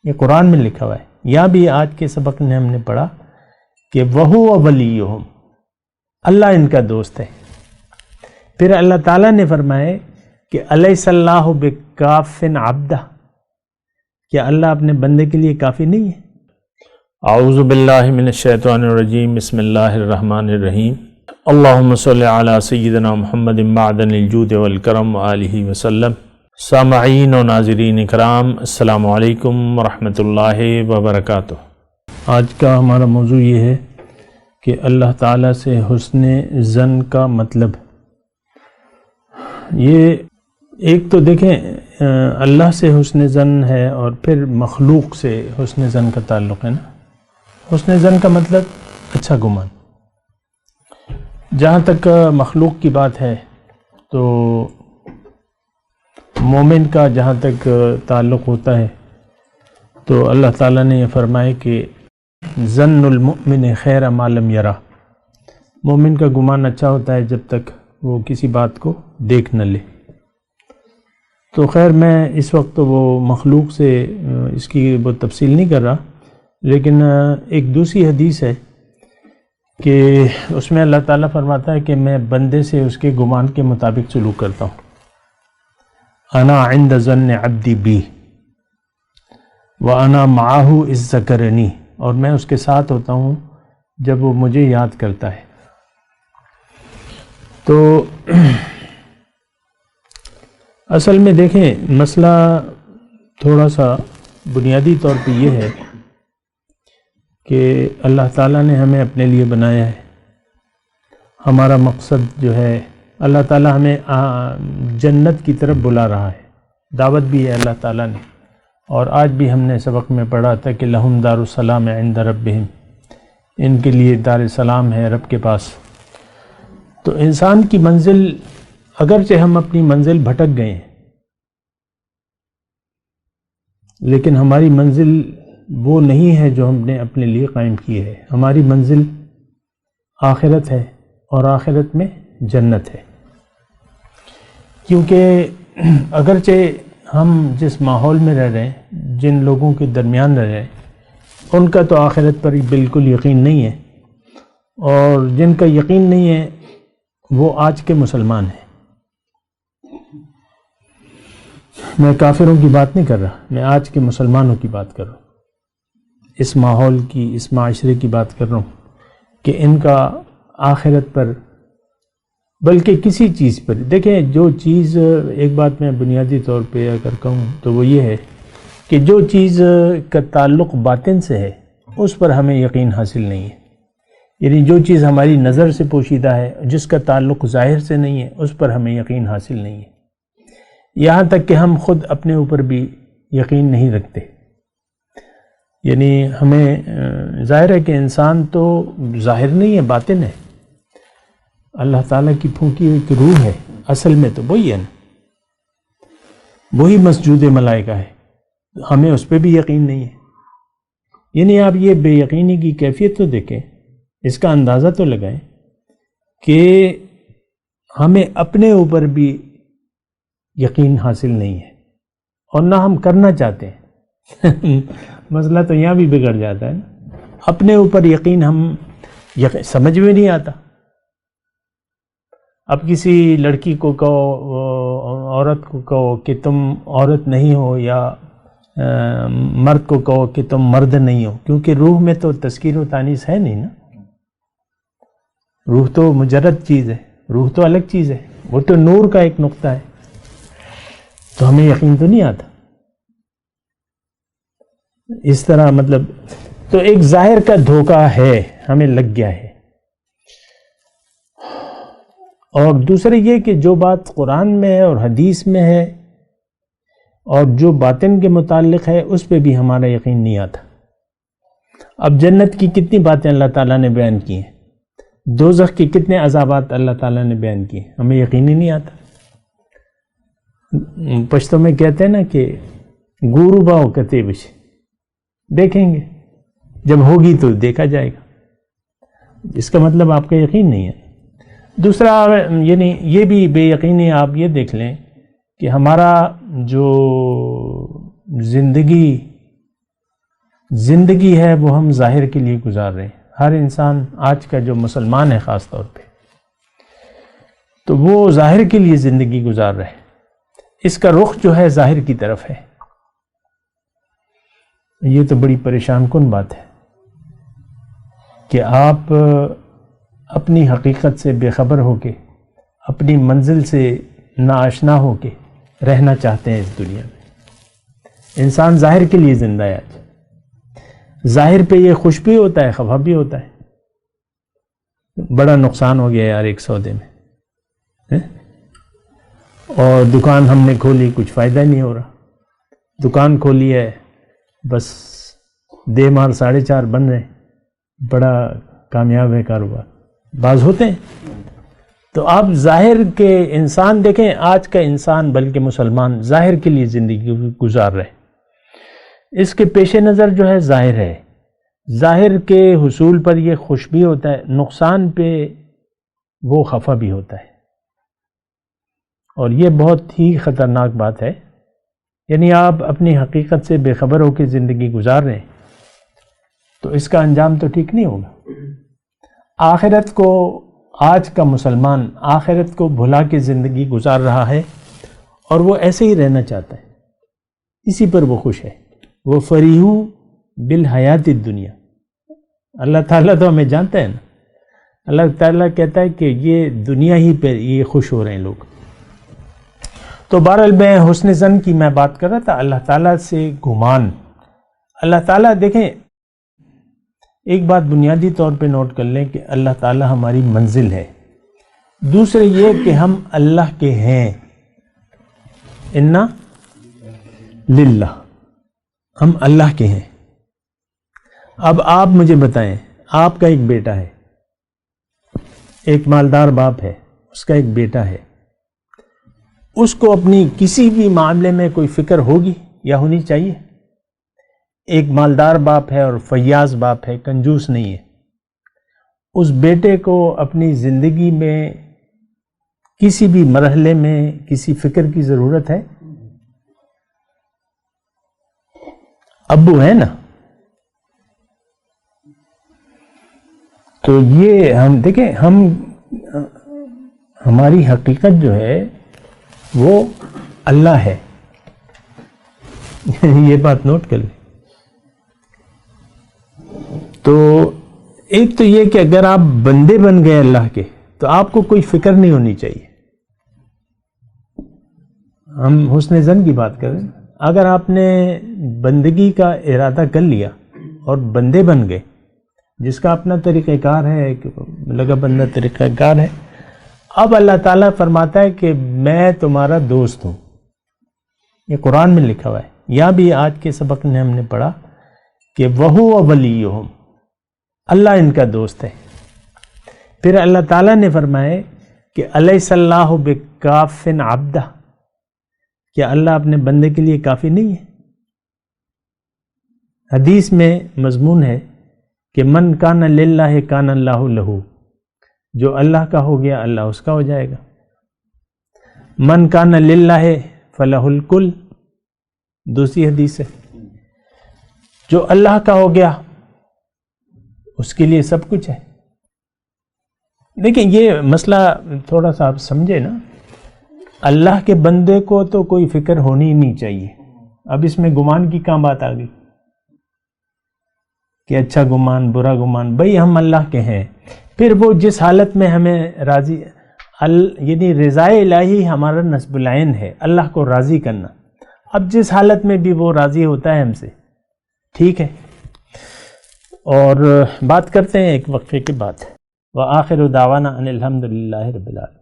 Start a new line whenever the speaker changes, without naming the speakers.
یہ قرآن میں لکھا ہوا ہے. یہاں بھی آج کے سبق میں ہم نے پڑھا کہ وَهُوَ وَلِيُّهُمْ، اللہ ان کا دوست ہے. پھر اللہ تعالیٰ نے فرمائے کہ أَلَيْسَ اللَّهُ بِكَافٍ عَبْدَهُ، کیا اللہ اپنے بندے کے لیے کافی نہیں ہے؟ اعوذ باللہ من الشیطان الرجیم، بسم اللہ الرحمن الرحیم. اللہم صلی علی سیدنا محمد معدن الجود والکرم وآلہ وسلم. سامعین و ناظرین اکرام، السلام علیکم ورحمۃ اللہ وبرکاتہ. آج کا ہمارا موضوع یہ ہے کہ اللہ تعالیٰ سے حسن ظن کا مطلب. یہ ایک تو دیکھیں اللہ سے حسن ظن ہے اور پھر مخلوق سے حسن ظن کا تعلق ہے نا. حسن ظن کا مطلب اچھا گمان. جہاں تک مخلوق کی بات ہے تو مومن کا جہاں تک تعلق ہوتا ہے تو اللہ تعالیٰ نے یہ فرمائے کہ ظن المؤمن خیر ما لم یرا، مومن کا گمان اچھا ہوتا ہے جب تک وہ کسی بات کو دیکھ نہ لے. تو خیر میں اس وقت وہ مخلوق سے اس کی وہ تفصیل نہیں کر رہا، لیکن ایک دوسری حدیث ہے کہ اس میں اللہ تعالیٰ فرماتا ہے کہ میں بندے سے اس کے گمان کے مطابق سلوک کرتا ہوں. انا عند ظن عبدی بی وانا معہ اذ ذکرنی، اور میں اس کے ساتھ ہوتا ہوں جب وہ مجھے یاد کرتا ہے. تو اصل میں دیکھیں مسئلہ تھوڑا سا بنیادی طور پہ یہ ہے کہ اللہ تعالیٰ نے ہمیں اپنے لیے بنایا ہے. ہمارا مقصد جو ہے، اللہ تعالیٰ ہمیں جنت کی طرف بلا رہا ہے، دعوت بھی ہے اللہ تعالیٰ نے. اور آج بھی ہم نے سبق میں پڑھا تھا کہ لہم دار السلام عند ربہم، ان کے لیے دار السلام ہے رب کے پاس. تو انسان کی منزل، اگرچہ ہم اپنی منزل بھٹک گئے ہیں، لیکن ہماری منزل وہ نہیں ہے جو ہم نے اپنے لیے قائم کی ہے. ہماری منزل آخرت ہے اور آخرت میں جنت ہے. کیونکہ اگرچہ ہم جس ماحول میں رہ رہے ہیں، جن لوگوں کے درمیان رہ رہے ہیں، ان کا تو آخرت پر بالکل یقین نہیں ہے، اور جن کا یقین نہیں ہے وہ آج کے مسلمان ہیں. میں کافروں کی بات نہیں کر رہا، میں آج کے مسلمانوں کی بات کر رہا ہوں. اس ماحول کی، اس معاشرے کی بات کر رہا ہوں کہ ان کا آخرت پر، بلکہ کسی چیز پر، دیکھیں جو چیز، ایک بات میں بنیادی طور پہ اگر کہوں تو وہ یہ ہے کہ جو چیز کا تعلق باطن سے ہے اس پر ہمیں یقین حاصل نہیں ہے. یعنی جو چیز ہماری نظر سے پوشیدہ ہے، جس کا تعلق ظاہر سے نہیں ہے، اس پر ہمیں یقین حاصل نہیں ہے. یہاں تک کہ ہم خود اپنے اوپر بھی یقین نہیں رکھتے. یعنی ہمیں ظاہر ہے کہ انسان تو ظاہر نہیں ہے، باطن ہے. اللہ تعالیٰ کی پھونکی ہوئی ایک روح ہے، اصل میں تو وہی ہے نا، وہی مسجود ملائکہ ہے. ہمیں اس پہ بھی یقین نہیں ہے. یعنی آپ یہ بے یقینی کی کیفیت تو دیکھیں، اس کا اندازہ تو لگائیں کہ ہمیں اپنے اوپر بھی یقین حاصل نہیں ہے، اور نہ ہم کرنا چاہتے ہیں. مسئلہ تو یہاں بھی بگڑ جاتا ہے نا. اپنے اوپر یقین ہم سمجھ میں نہیں آتا. اب کسی لڑکی کو کہو، عورت کو کہو کہ تم عورت نہیں ہو، یا مرد کو کہو کہ تم مرد نہیں ہو، کیونکہ روح میں تو تذکیر و تانیث ہے نہیں نا. روح تو مجرد چیز ہے، روح تو الگ چیز ہے، وہ تو نور کا ایک نقطہ ہے. تو ہمیں یقین تو نہیں آتا. اس طرح مطلب تو ایک ظاہر کا دھوکہ ہے، ہمیں لگ گیا ہے. اور دوسرے یہ کہ جو بات قرآن میں ہے اور حدیث میں ہے اور جو باطن کے متعلق ہے، اس پہ بھی ہمارا یقین نہیں آتا. اب جنت کی کتنی باتیں اللہ تعالیٰ نے بیان کی ہیں، دوزخ کے کتنے عذابات اللہ تعالیٰ نے بیان کیے، ہمیں یقین ہی نہیں آتا. پشتو میں کہتے ہیں نا کہ گورو باؤ کتے بچ، دیکھیں گے جب ہوگی تو دیکھا جائے گا. اس کا مطلب آپ کا یقین نہیں ہے. دوسرا یعنی یہ بھی بے یقینی آپ یہ دیکھ لیں کہ ہمارا جو زندگی زندگی ہے وہ ہم ظاہر کے لیے گزار رہے ہیں. ہر انسان آج کا جو مسلمان ہے خاص طور پہ تو وہ ظاہر کے لیے زندگی گزار رہے ہیں. اس کا رخ جو ہے ظاہر کی طرف ہے. یہ تو بڑی پریشان کن بات ہے کہ آپ اپنی حقیقت سے بے خبر ہو کے اپنی منزل سے ناآشنا ہو کے رہنا چاہتے ہیں اس دنیا میں. انسان ظاہر کے لیے زندہ ہے. آج ظاہر پہ یہ خوش بھی ہوتا ہے خفا بھی ہوتا ہے. بڑا نقصان ہو گیا یار ایک سودے میں، اور دکان ہم نے کھولی کچھ فائدہ نہیں ہو رہا. دکان کھولی ہے بس دے مار 4.5 بن رہے، بڑا کامیاب ہے کاروبار. بعض ہوتے ہیں. تو آپ ظاہر کے انسان دیکھیں، آج کا انسان بلکہ مسلمان ظاہر کے لیے زندگی گزار رہے. اس کے پیش نظر جو ہے ظاہر ہے. ظاہر کے حصول پر یہ خوش بھی ہوتا ہے، نقصان پہ وہ خفا بھی ہوتا ہے. اور یہ بہت ہی خطرناک بات ہے. یعنی آپ اپنی حقیقت سے بے خبر ہو کے زندگی گزار رہے ہیں تو اس کا انجام تو ٹھیک نہیں ہوگا. آخرت کو آج کا مسلمان آخرت کو بھلا کے زندگی گزار رہا ہے اور وہ ایسے ہی رہنا چاہتا ہے. اسی پر وہ خوش ہے. وہ فریحو بالحیات الدنیا. اللہ تعالیٰ تو ہمیں جانتا ہے نا. اللہ تعالیٰ کہتا ہے کہ یہ دنیا ہی پہ یہ خوش ہو رہے ہیں لوگ. تو بہرحال میں حسن ظن کی میں بات کر رہا تھا. اللہ تعالیٰ سے گمان. اللہ تعالیٰ دیکھیں ایک بات بنیادی طور پہ نوٹ کر لیں کہ اللہ تعالیٰ ہماری منزل ہے. دوسرے یہ کہ ہم اللہ کے ہیں. انا للہ، ہم اللہ کے ہیں. اب آپ مجھے بتائیں، آپ کا ایک بیٹا ہے، ایک مالدار باپ ہے، اس کا ایک بیٹا ہے. اس کو اپنی کسی بھی معاملے میں کوئی فکر ہوگی یا ہونی چاہیے؟ ایک مالدار باپ ہے اور فیاض باپ ہے، کنجوس نہیں ہے. اس بیٹے کو اپنی زندگی میں کسی بھی مرحلے میں کسی فکر کی ضرورت ہے؟ ابو ہے نا. تو یہ ہم دیکھیں، ہماری حقیقت جو ہے وہ اللہ ہے. یہ بات نوٹ کر لیں. تو ایک تو یہ کہ اگر آپ بندے بن گئے اللہ کے تو آپ کو کوئی فکر نہیں ہونی چاہیے. ہم حسن ظن کی بات کر رہے ہیں. اگر آپ نے بندگی کا ارادہ کر لیا اور بندے بن گئے، جس کا اپنا طریقہ کار ہے، لگا بندہ طریقہ کار ہے، اب اللہ تعالیٰ فرماتا ہے کہ میں تمہارا دوست ہوں. یہ قرآن میں لکھا ہوا ہے. یہاں بھی آج کے سبق میں ہم نے پڑھا کہ وَهُوَ وَلِيُّهُمْ، اللہ ان کا دوست ہے. پھر اللہ تعالیٰ نے فرمائے کہ أَلَيْسَ اللَّهُ بِكَافٍ عَبْدَهُ، کیا اللہ اپنے بندے کے لیے کافی نہیں ہے؟ حدیث میں مضمون ہے کہ من کان للہ کان اللہ لہو، جو اللہ کا ہو گیا اللہ اس کا ہو جائے گا. من کان للہ فلہ الکل، دوسری حدیث ہے. جو اللہ کا ہو گیا اس کے لیے سب کچھ ہے. دیکھیں یہ مسئلہ تھوڑا سا آپ سمجھے نا. اللہ کے بندے کو تو کوئی فکر ہونی ہی نہیں چاہیے. اب اس میں گمان کی کہاں بات آ گئی کہ اچھا گمان برا گمان؟ بھئی ہم اللہ کے ہیں. پھر وہ جس حالت میں ہمیں راضی، یعنی رضائے الہی ہمارا نصب العین ہے، اللہ کو راضی کرنا. اب جس حالت میں بھی وہ راضی ہوتا ہے ہم سے، ٹھیک ہے. اور بات کرتے ہیں ایک وقفے کے بعد. وآخر دعوانا ان الحمد للہ رب العالمین.